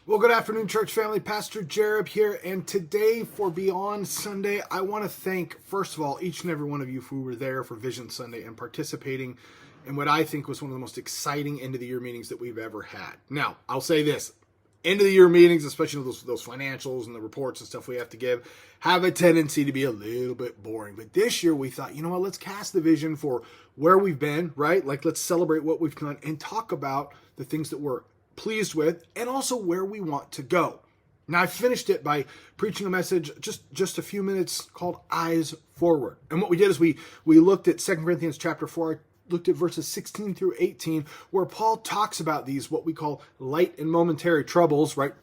Well, good afternoon, church family. Pastor Jereb here, and today for Beyond Sunday, I want to thank, first of all, each and every one of you who were there for Vision Sunday and participating in what I think was one of the most exciting end-of-the-year meetings that we've ever had. Now, I'll say this. End-of-the-year meetings, especially those financials and the reports and stuff we have to give, have a tendency to be a little bit boring. But this year we thought, you know what, let's cast the vision for where we've been, right? Like, let's celebrate what we've done and talk about the things that we're pleased with and also where we want to go. Now, I finished it by preaching a message just a few minutes called Eyes Forward. And what we did is we looked at 2 Corinthians chapter 4. I looked at verses 16 through 18, where Paul talks about these, what we call light and momentary troubles, right?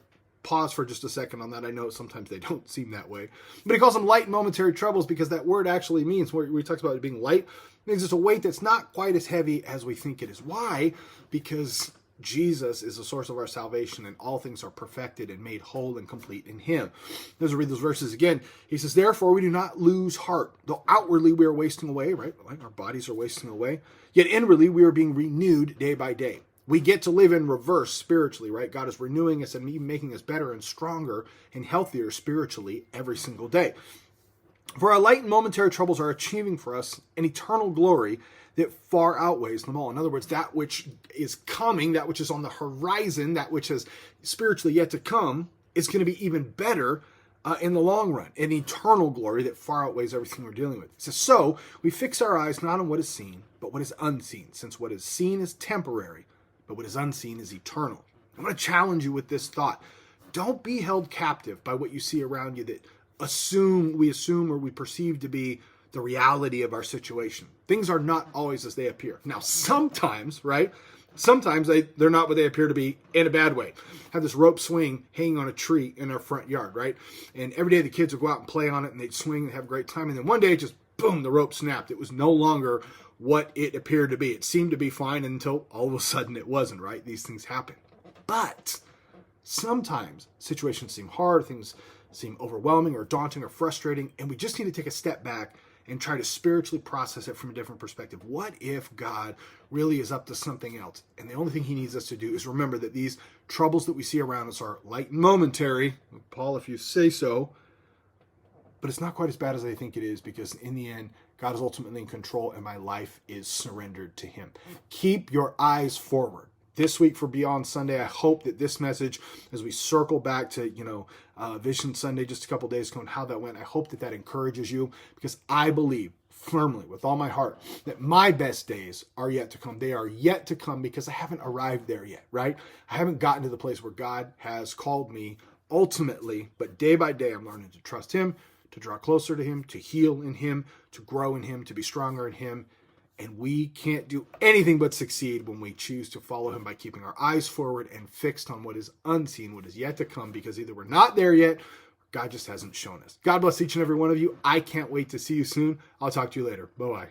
Pause for just a second on that. I know sometimes they don't seem that way. But he calls them light and momentary troubles because that word actually means, where he talks about it being light, it means it's a weight that's not quite as heavy as we think it is. Why? Because Jesus is the source of our salvation, and all things are perfected and made whole and complete in him. Let's read those verses again. He says, therefore we do not lose heart, though outwardly we are wasting away, right? Like our bodies are wasting away. Yet inwardly we are being renewed day by day. We get to live in reverse spiritually, right? God is renewing us and even making us better and stronger and healthier spiritually every single day. For our light and momentary troubles are achieving for us an eternal glory that far outweighs them all. In other words, that which is coming, that which is on the horizon, that which is spiritually yet to come, is going to be even better in the long run. An eternal glory that far outweighs everything we're dealing with. He says, so we fix our eyes not on what is seen, but what is unseen, since what is seen is temporary, but what is unseen is eternal. I'm going to challenge you with this thought. Don't be held captive by what you see around you that we assume or we perceive to be the reality of our situation. Things are not always as they appear. Now, sometimes, right? Sometimes they're not what they appear to be in a bad way. Have this rope swing hanging on a tree in our front yard, right? And every day the kids would go out and play on it and they'd swing and have a great time. And then one day, just boom, the rope snapped. It was no longer what it appeared to be. It seemed to be fine until all of a sudden it wasn't, right? These things happen. But sometimes situations seem hard, things seem overwhelming or daunting or frustrating, and we just need to take a step back and try to spiritually process it from a different perspective. What if God really is up to something else? And the only thing he needs us to do is remember that these troubles that we see around us are light and momentary, Paul, if you say so, but it's not quite as bad as I think it is, because in the end, God is ultimately in control and my life is surrendered to him. Keep your eyes forward. This week for Beyond Sunday, I hope that this message, as we circle back to, Vision Sunday just a couple days ago and how that went, I hope that encourages you, because I believe firmly with all my heart that my best days are yet to come. They are yet to come because I haven't arrived there yet, right? I haven't gotten to the place where God has called me ultimately, but day by day, I'm learning to trust him, to draw closer to him, to heal in him, to grow in him, to be stronger in him. And we can't do anything but succeed when we choose to follow him by keeping our eyes forward and fixed on what is unseen, what is yet to come, because either we're not there yet, or God just hasn't shown us. God bless each and every one of you. I can't wait to see you soon. I'll talk to you later. Bye-bye.